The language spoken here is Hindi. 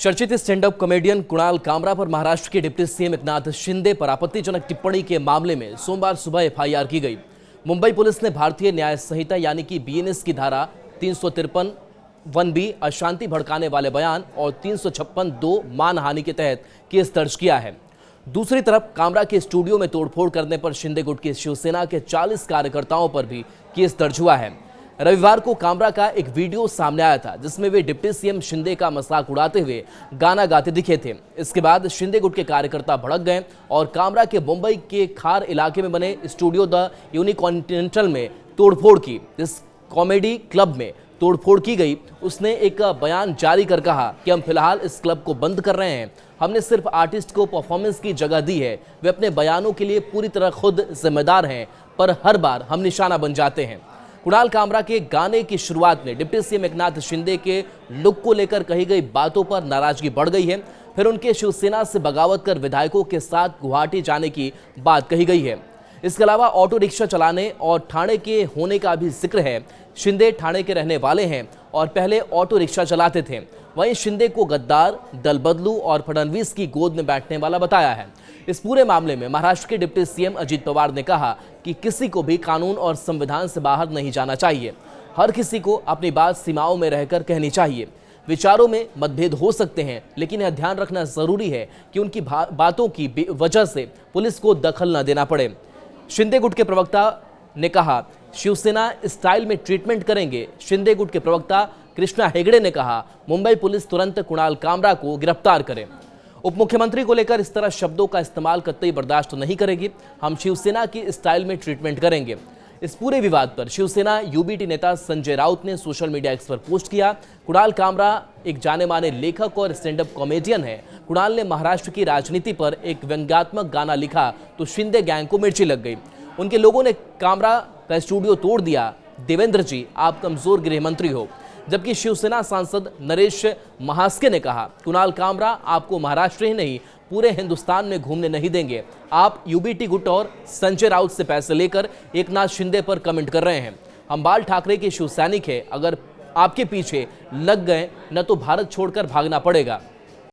चर्चित stand up comedian Kunal Kamra पर महाराष्ट्र के डिप्टी सीएम एकनाथ शिंदे पर आपत्तिजनक टिप्पणी के मामले में सोमवार सुबह एफआईआर की गई। मुंबई पुलिस ने भारतीय न्याय संहिता यानी कि बीएनएस की धारा 353 1B अशांति भड़काने वाले बयान और 356 2 मानहानि के तहत केस दर्ज किया है। दूसरी तरफ कामरा के स्टूडियो में तोड़फोड़ करने पर शिंदे गुट की शिवसेना के 40 कार्यकर्ताओं पर भी केस दर्ज हुआ है। रविवार को कामरा का एक वीडियो सामने आया था जिसमें वे डिप्टी सीएम शिंदे का मजाक उड़ाते हुए गाना गाते दिखे थे। इसके बाद शिंदे गुट के कार्यकर्ता भड़क गए और कामरा के मुंबई के खार इलाके में बने स्टूडियो द यूनिकॉन्टिनेंटल में तोड़फोड़ की। इस कॉमेडी क्लब में तोड़फोड़ की गई। उसने एक बयान जारी कर कहा कि हम फिलहाल इस क्लब को बंद कर रहे हैं। हमने सिर्फ आर्टिस्ट को परफॉर्मेंस की जगह दी है। वे अपने बयानों के लिए पूरी तरह खुद जिम्मेदार हैं, पर हर बार हम निशाना बन जाते हैं। कुणाल कामरा के गाने की शुरुआत में डिप्टी सीएम एकनाथ शिंदे के लुक को लेकर कही गई बातों पर नाराजगी बढ़ गई है। फिर उनके शिवसेना से बगावत कर विधायकों के साथ गुवाहाटी जाने की बात कही गई है। इसके अलावा ऑटो रिक्शा चलाने और ठाणे के होने का भी जिक्र है। शिंदे ठाणे के रहने वाले हैं और पहले ऑटो रिक्शा चलाते थे। वहीं शिंदे को गद्दार, दल बदलू और फडणवीस की गोद में बैठने वाला बताया है। इस पूरे मामले में महाराष्ट्र के डिप्टी सीएम अजित पवार ने कहा कि किसी को भी कानून और संविधान से बाहर नहीं जाना चाहिए। हर किसी को अपनी बात सीमाओं में रहकर कहनी चाहिए। विचारों में मतभेद हो सकते हैं, लेकिन यह ध्यान रखना जरूरी है कि उनकी बातों की वजह से पुलिस को दखल न देना पड़े। शिंदे गुट के प्रवक्ता ने कहा, शिवसेना स्टाइल में ट्रीटमेंट करेंगे। शिंदे गुट के प्रवक्ता कृष्णा हेगड़े ने कहा, मुंबई पुलिस तुरंत कुणाल कामरा को गिरफ्तार करे। उप मुख्यमंत्री को लेकर इस तरह शब्दों का इस्तेमाल कतई बर्दाश्त नहीं करेगी। हम शिवसेना की स्टाइल में ट्रीटमेंट करेंगे। इस पूरे विवाद पर शिवसेना यूबीटी नेता संजय राउत ने सोशल मीडिया एक्स पर पोस्ट किया। कुणाल कामरा एक जाने माने लेखक और स्टैंड अप कॉमेडियन है। कुणाल ने महाराष्ट्र की राजनीति पर एक व्यंग्यात्मक गाना लिखा तो शिंदे गैंग को मिर्ची लग गई। उनके लोगों ने कामरा का स्टूडियो तोड़ दिया। देवेंद्र जी, आप कमजोर गृह मंत्री हो। जबकि शिवसेना सांसद नरेश महास्के ने कहा, कुणाल कामरा आपको महाराष्ट्र ही नहीं पूरे हिंदुस्तान में घूमने नहीं देंगे। आप यूबीटी गुट और संजय राउत से पैसे लेकर एकनाथ शिंदे पर कमेंट कर रहे हैं। हम बाल ठाकरे के शिव सैनिक हैं। अगर आपके पीछे लग गए न तो भारत छोड़कर भागना पड़ेगा।